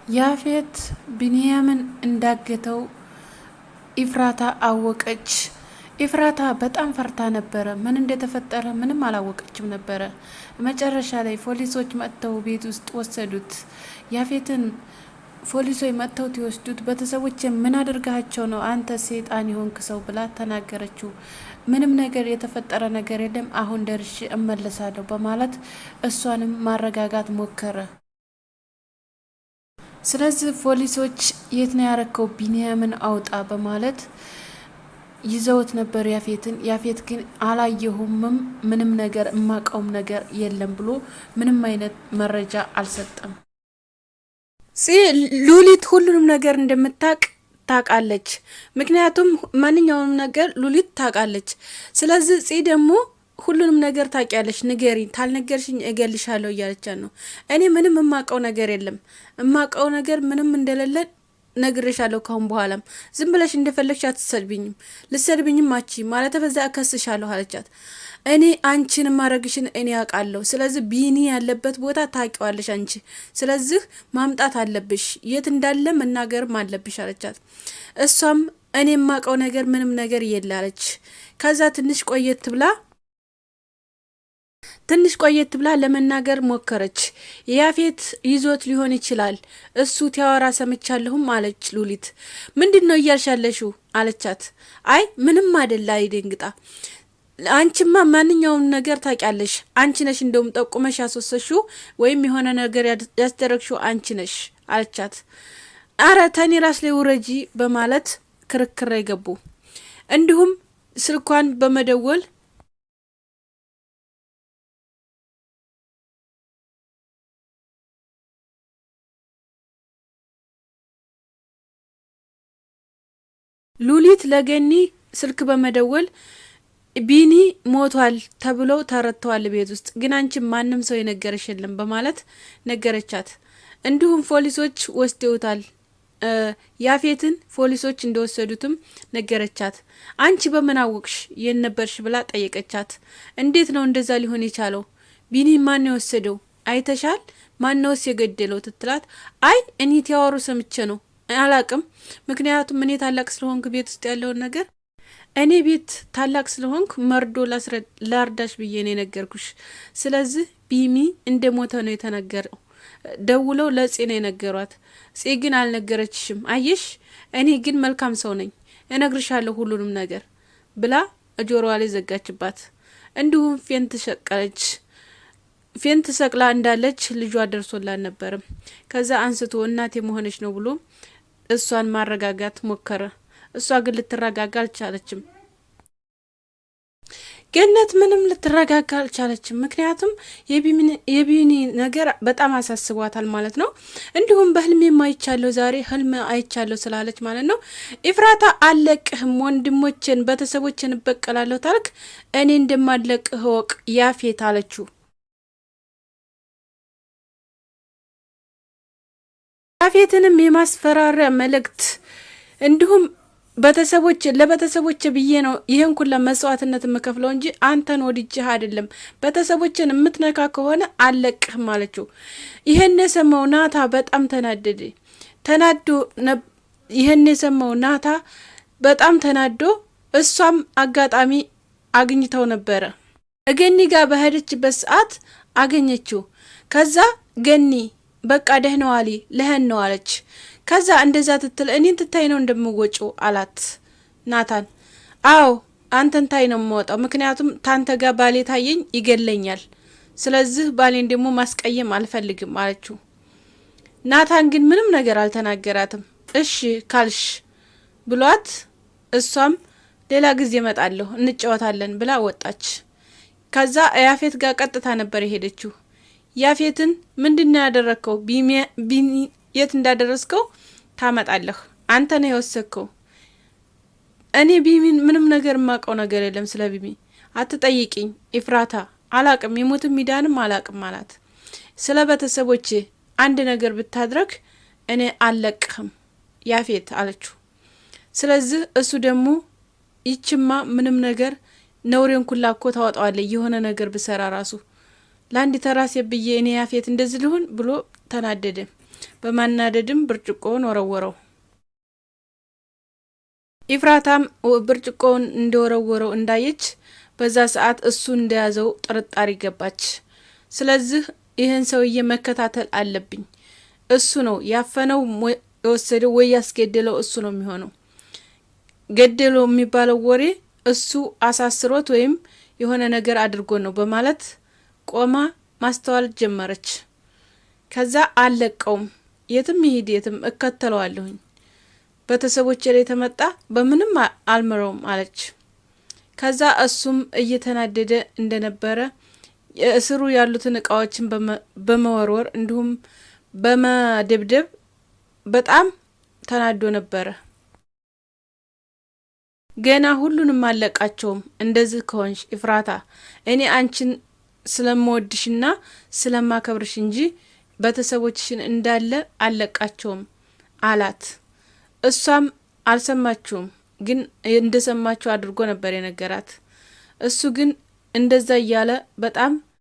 ያፌት ቢንያምን እንዳገተው ኢፍራታ አወቀች። ኢፍራታ በጣም ፈርታ ነበረ። ምን እንደተፈጠረ ምንም አላወቀችም ነበረ። መጨረሻ ላይ ፖሊሶች መጥተው ቤት ውስጥ ወሰዱት። ያፌትን ፖሊሶች መጥተው ይወስዱት። ቤተሰቦች ምን አድርጋቸው ነው አንተ ሰይጣን የሆንክ ሰው ብላ ተናገረችው። ምንም ነገር የተፈጠረ ነገር የለም፣ አሁን ደርሼ እመለሳለሁ በማለት እሷንም ማረጋጋት ሞከረ። ስለዚህ ፖሊሶች የት ነው ያረከው ቢንያምን አውጣ በማለት ይዘውት ነበር ያፌትን። ያፌት ግን አላየሁምም ምንም ነገር እማቀውም ነገር የለም ብሎ ምንም አይነት መረጃ አልሰጠም። ሉሊት ሁሉንም ነገር እንደምታቅ ታቃለች። ምክንያቱም ማንኛውንም ነገር ሉሊት ታቃለች። ስለዚህ ፂ ደግሞ ሁሉንም ነገር ታቂያለሽ፣ ንገሪኝ፣ ታልነገርሽኝ እገልሻለሁ እያለቻት ነው። እኔ ምንም እማቀው ነገር የለም፣ እማቀው ነገር ምንም እንደሌለ ነግሬሻለሁ። ካሁን በኋላም ዝም ብለሽ እንደፈለግሽ አትሰድብኝም፣ ልሰድብኝም አቺ ማለት በዛ እከስሻለሁ አለቻት። እኔ አንቺን ማረግሽን እኔ ያውቃለሁ። ስለዚህ ቢኒ ያለበት ቦታ ታቂዋለሽ አንቺ። ስለዚህ ማምጣት አለብሽ፣ የት እንዳለ መናገርም አለብሽ አለቻት። እሷም እኔ የማቀው ነገር ምንም ነገር የላለች። ከዛ ትንሽ ቆየት ብላ ለመናገር ሞከረች። ያፌት ይዞት ሊሆን ይችላል እሱ ቲያወራ ሰምቻለሁም አለች ሉሊት። ምንድነው እያልሻለሽው አለቻት። አይ ምንም አይደለ አይደንግጣ፣ አንቺማ ማንኛውም ነገር ታቂያለሽ፣ አንቺ ነሽ እንደውም ጠቁመሽ ያስወሰሽው ወይም የሆነ ነገር ያስደረግሽው አንቺ ነሽ አለቻት። አረ ተኔ ራስ ላይ ውረጂ በማለት ክርክር ይገቡ። እንዲሁም ስልኳን በመደወል ሉሊት ለገኒ ስልክ በመደወል ቢኒ ሞቷል ተብለው ተረተዋል ቤት ውስጥ፣ ግን አንቺ ማንም ሰው የነገረሽ የለም በማለት ነገረቻት። እንዲሁም ፖሊሶች ወስደውታል ያፌትን፣ ፖሊሶች እንደወሰዱትም ነገረቻት። አንቺ በምን አወቅሽ የነበርሽ ብላ ጠየቀቻት። እንዴት ነው እንደዛ ሊሆን የቻለው? ቢኒ ማን የወሰደው አይተሻል? ማንነውስ የገደለው ትትላት። አይ እኔ ያወሩ ሰምቼ ነው አላቅም። ምክንያቱም እኔ ታላቅ ስለሆንኩ ቤት ውስጥ ያለውን ነገር እኔ ቤት ታላቅ ስለሆንኩ መርዶ ላርዳሽ ብዬ ነው የነገርኩሽ። ስለዚህ ቢሚ እንደሞተ ነው የተነገረው። ደውለው ለጽ ነው የነገሯት። ጽ ግን አልነገረችሽም። አየሽ እኔ ግን መልካም ሰው ነኝ፣ እነግርሻለሁ ሁሉንም ነገር ብላ ጆሮዋ ላይ ዘጋችባት። እንዲሁም ፌንት ሰቅላ እንዳለች ልጇ ደርሶላት ነበርም። ከዛ አንስቶ እናቴ መሆነች ነው ብሎ እሷን ማረጋጋት ሞከረ። እሷ ግን ልትረጋጋ አልቻለችም። ገነት ምንም ልትረጋጋ አልቻለችም። ምክንያቱም የቢኒ ነገር በጣም አሳስቧታል ማለት ነው። እንዲሁም በህልሜ አይቻለሁ፣ ዛሬ ህልም አይቻለሁ ስላለች ማለት ነው። ኢፍራታ አለቅህም፣ ወንድሞችን ቤተሰቦችን እበቀላለሁ ታልክ እኔ እንደማለቅህ ወቅ ያፌት አለችው። ያፌትንም የማስፈራሪያ መልእክት እንዲሁም ለቤተሰቦች ብዬ ነው ይሄን ሁሉ መስዋዕትነት የምከፍለው እንጂ አንተን ወድጄህ አይደለም፣ ቤተሰቦችን የምትነካ ከሆነ አለቅህም አለችው። ይሄን የሰማው ናታ በጣም ተናዶ እሷም አጋጣሚ አግኝተው ነበረ። ገኒ ጋር በሄደችበት ሰዓት አገኘችው። ከዛ ገኒ በቃ ደህና ዋሊ ለህን ነው አለች። ከዛ እንደዛ ትትል እኔን ትታይ ነው እንደምወጪው አላት ናታን። አዎ አንተን ታይ ነው የምወጣው፣ ምክንያቱም ታንተ ጋር ባሌ ታየኝ ይገለኛል፣ ስለዚህ ባሌን ደግሞ ማስቀየም አልፈልግም አለችው። ናታን ግን ምንም ነገር አልተናገራትም። እሺ ካልሽ ብሏት እሷም ሌላ ጊዜ እመጣለሁ እንጫወታለን ብላ ወጣች። ከዛ ያፌት ጋር ቀጥታ ነበር የሄደችው። ያፌትን ምንድነው ያደረከው? ቢኒ የት እንዳደረስከው ታመጣለህ፣ አንተ ነህ የወሰድከው። እኔ ቢሚን ምንም ነገር ማቀው ነገር የለም፣ ስለ ቢሚ አትጠይቂኝ ኢፍራታ፣ አላቅም፣ የሞትም ሚዳንም አላቅም አላት። ስለ ቤተሰቦቼ አንድ ነገር ብታድረግ እኔ አልለቅህም ያፌት አለችው። ስለዚህ እሱ ደግሞ ይችማ ምንም ነገር ነውሬን ኩላ እኮ ታወጣዋለህ የሆነ ነገር ብሰራ ራሱ ለአንድ ተራሴ ብዬ እኔ ያፌት እንደዚህ ልሁን ብሎ ተናደደ። በማናደድም ብርጭቆውን ወረወረው። ኢፍራታም ብርጭቆውን እንደወረወረው እንዳየች በዛ ሰዓት እሱ እንደያዘው ጥርጣሬ ገባች። ስለዚህ ይህን ሰውዬ መከታተል አለብኝ፣ እሱ ነው ያፈነው የወሰደው ወይ ያስገደለው እሱ ነው የሚሆነው፣ ገደለው የሚባለው ወሬ እሱ አሳስሮት ወይም የሆነ ነገር አድርጎ ነው በማለት ቆማ ማስተዋል ጀመረች። ከዛ አለቀውም፣ የትም ይሄድ የትም እከተለዋለሁኝ፣ ቤተሰቦቼ ላይ ተመጣ በምንም አልምረውም አለች። ከዛ እሱም እየተናደደ እንደነበረ የእስሩ ያሉትን እቃዎችን በመወርወር እንዲሁም በመደብደብ በጣም ተናዶ ነበረ። ገና ሁሉንም አለቃቸውም፣ እንደዚህ ከሆንሽ ኢፍራታ እኔ አንቺን ስለምወድሽና ስለማከብርሽ እንጂ ቤተሰቦችሽን እንዳለ አለቃቸውም አላት። እሷም አልሰማችውም፣ ግን እንደሰማችው አድርጎ ነበር የነገራት። እሱ ግን እንደዛ እያለ በጣም